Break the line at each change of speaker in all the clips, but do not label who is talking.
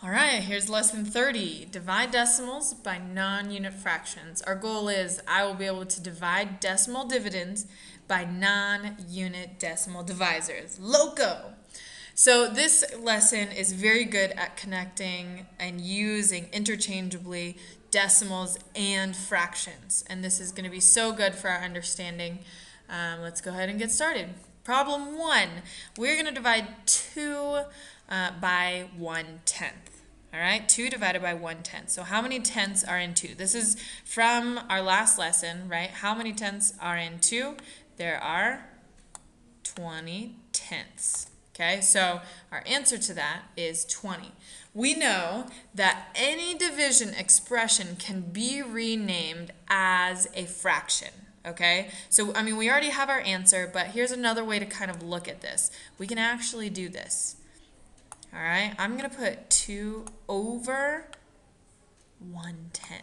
All right, here's lesson 30. Divide decimals by non-unit fractions. Our goal is I will be able to divide decimal dividends by non-unit decimal divisors. Loco! So this lesson is very good at connecting and using interchangeably decimals and fractions. And this is going to be so good for our understanding. Let's go ahead and get started. Problem 1. We're going to divide 2 by 1/10. All right, 2 divided by 1/10. So how many tenths are in 2? This is from our last lesson, right? How many tenths are in 2? There are 20 tenths. Okay, so our answer to that is 20. We know that any division expression can be renamed as a fraction. Okay, so I mean, we already have our answer, but here's another way to kind of look at this. We can actually do this. All right, I'm going to put 2 over 1/10.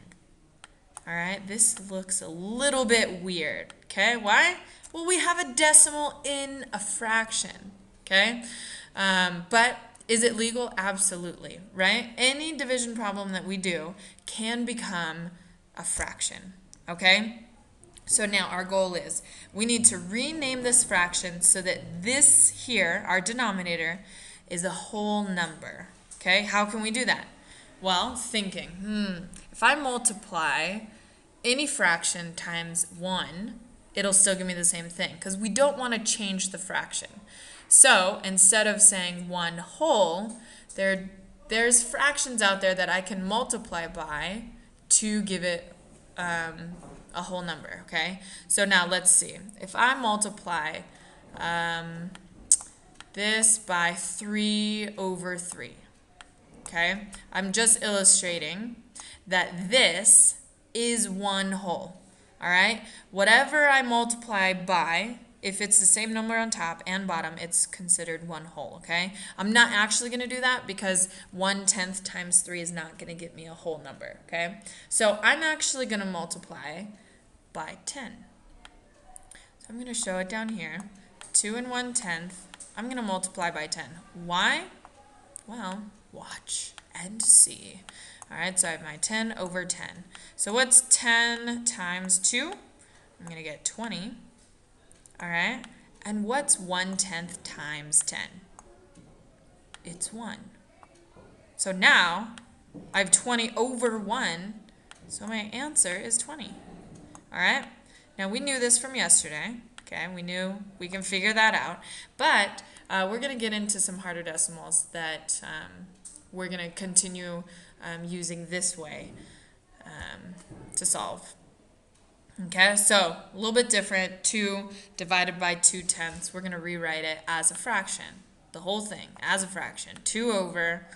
All right, this looks a little bit weird. Okay, why? Well, we have a decimal in a fraction. Okay, but is it legal? Absolutely, right? Any division problem that we do can become a fraction. Okay, so now our goal is we need to rename this fraction so that this here, our denominator, is a whole number. Okay, how can we do that? Well, thinking, if I multiply any fraction times 1, it'll still give me the same thing because we don't want to change the fraction. So instead of saying 1 whole, there's fractions out there that I can multiply by to give it a whole number, okay? So now let's see. If I multiply this by 3 over 3. Okay? I'm just illustrating that this is 1 whole. All right? Whatever I multiply by, if it's the same number on top and bottom, it's considered 1 whole, okay? I'm not actually going to do that because 1/10 times 3 is not going to get me a whole number, okay? So I'm actually going to multiply by 10. So I'm going to show it down here. 2 and 1/10. I'm going to multiply by 10. Why? Well, watch and see. All right, so I have my 10 over 10. So what's 10 times 2? I'm going to get 20. All right, and what's 1/10 times 10? It's 1. So now I have 20 over 1, so my answer is 20. All right, now we knew this from yesterday. Okay, we knew we can figure that out, but we're going to get into some harder decimals that we're going to continue using this way to solve. Okay, so a little bit different. 2 divided by 2/10. We're going to rewrite it as a fraction, the whole thing as a fraction. 2 over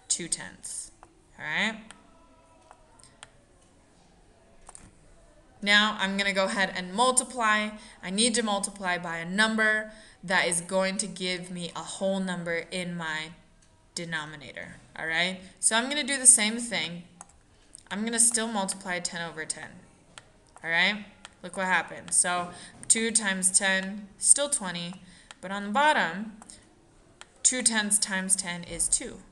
2/10. All right. Now I'm going to go ahead and multiply. I need to multiply by a number that is going to give me a whole number in my denominator. All right, so I'm going to do the same thing. I'm going to still multiply 10 over 10. All right, look what happens. So 2 times 10, still 20, but on the bottom, 2/10 times 10 is 2.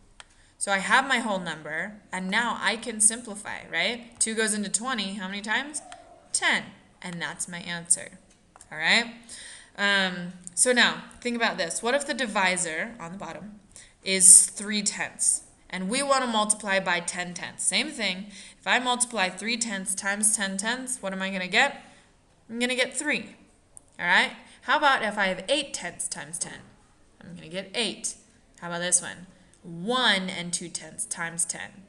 So I have my whole number, and now I can simplify, right? 2 goes into 20, how many times? 10, and that's my answer. All right, so now think about this. What if the divisor on the bottom is 3/10, and we want to multiply by 10/10? Same thing. If I multiply 3/10 times 10/10, what am I going to get? I'm going to get 3. All right, how about if I have 8/10 times 10? I'm going to get 8. How about this one? 1 and 2/10 times 10.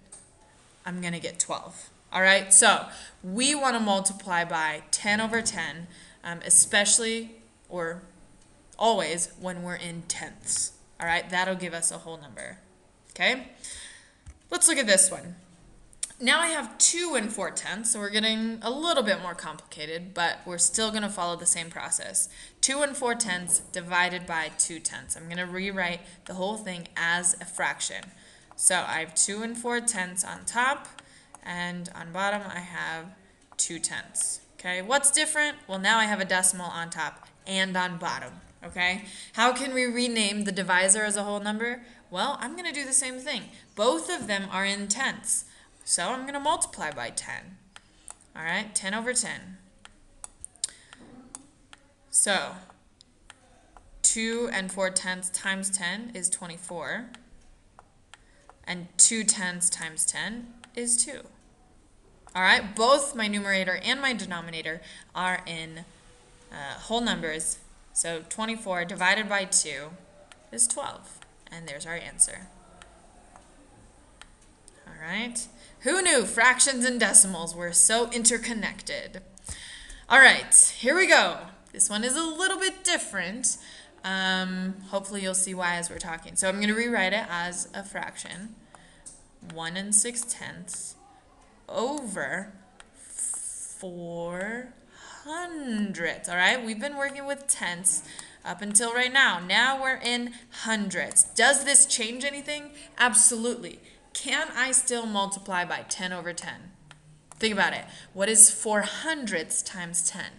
I'm going to get 12. All right, so we want to multiply by 10 over 10, especially or always when we're in tenths. All right, that'll give us a whole number. Okay, let's look at this one. Now I have 2 and 4/10, so we're getting a little bit more complicated, but we're still going to follow the same process. 2 and 4/10 divided by 2/10. I'm going to rewrite the whole thing as a fraction. So I have 2 and 4/10 on top, and on bottom I have 2/10. Okay, what's different? Well, now I have a decimal on top and on bottom. Okay, how can we rename the divisor as a whole number? Well, I'm going to do the same thing. Both of them are in tenths. So I'm going to multiply by 10. All right, 10 over 10. So 2 and 4 tenths times 10 is 24. And 2 tenths times 10 is 2. All right, both my numerator and my denominator are in whole numbers. So 24 divided by 2 is 12. And there's our answer. All right. Who knew fractions and decimals were so interconnected? All right, here we go. This one is a little bit different. Hopefully you'll see why as we're talking. So I'm going to rewrite it as a fraction. 1 6/10 over 400. All right, we've been working with tenths up until right now. Now we're in hundreds. Does this change anything? Absolutely. Can I still multiply by 10 over 10? Think about it. What is 400ths times 10?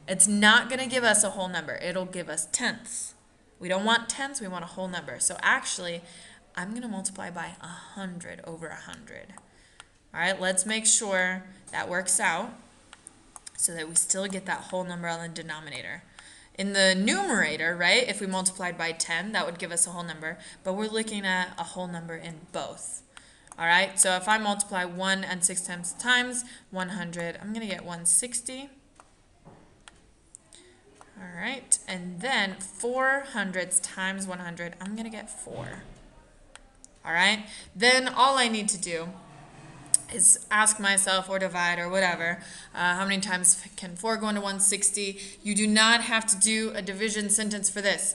It's not going to give us a whole number. It'll give us tenths. We don't want tenths, we want a whole number. So actually, I'm going to multiply by 100 over 100. All right, let's make sure that works out so that we still get that whole number on the denominator. In the numerator, right, if we multiplied by 10, that would give us a whole number, but we're looking at a whole number in both. All right, so if I multiply 1 6/10 times 100, I'm going to get 160. All right, and then 400ths times 100, I'm going to get 4. All right, then all I need to do is ask myself or divide or whatever, how many times can 4 go into 160? You do not have to do a division sentence for this.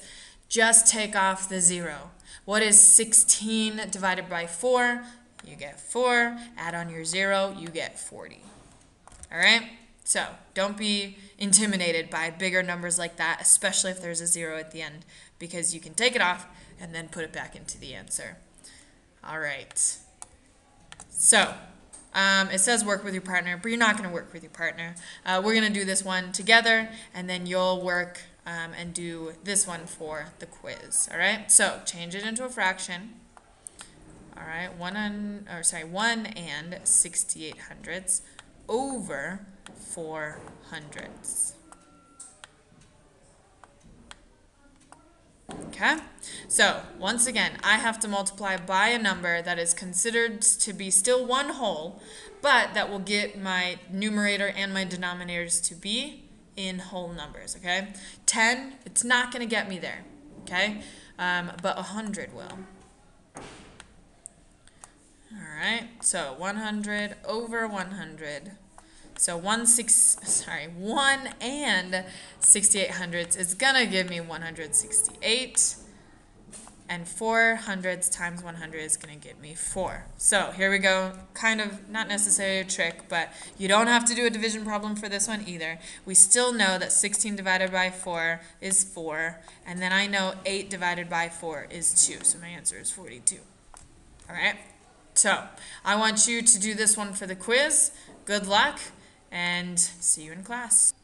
Just take off the 0. What is 16 divided by 4? You get 4. Add on your 0, you get 40. All right? So don't be intimidated by bigger numbers like that, especially if there's a 0 at the end, because you can take it off and then put it back into the answer. All right. So it says work with your partner, but you're not going to work with your partner. We're going to do this one together, and then you'll work and do this one for the quiz. All right. So change it into a fraction. All right. 1 and 6800ths over 400ths. Okay, so once again, I have to multiply by a number that is considered to be still one whole, but that will get my numerator and my denominators to be in whole numbers, okay? 10, it's not going to get me there, okay? But 100 will. All right, so 100 over 100. So 1 and 6800ths is going to give me 168. And 400ths times 100 is going to give me 4. So here we go. Kind of not necessarily a trick, but you don't have to do a division problem for this one either. We still know that 16 divided by 4 is 4. And then I know 8 divided by 4 is 2. So my answer is 42. All right. So I want you to do this one for the quiz. Good luck. And see you in class.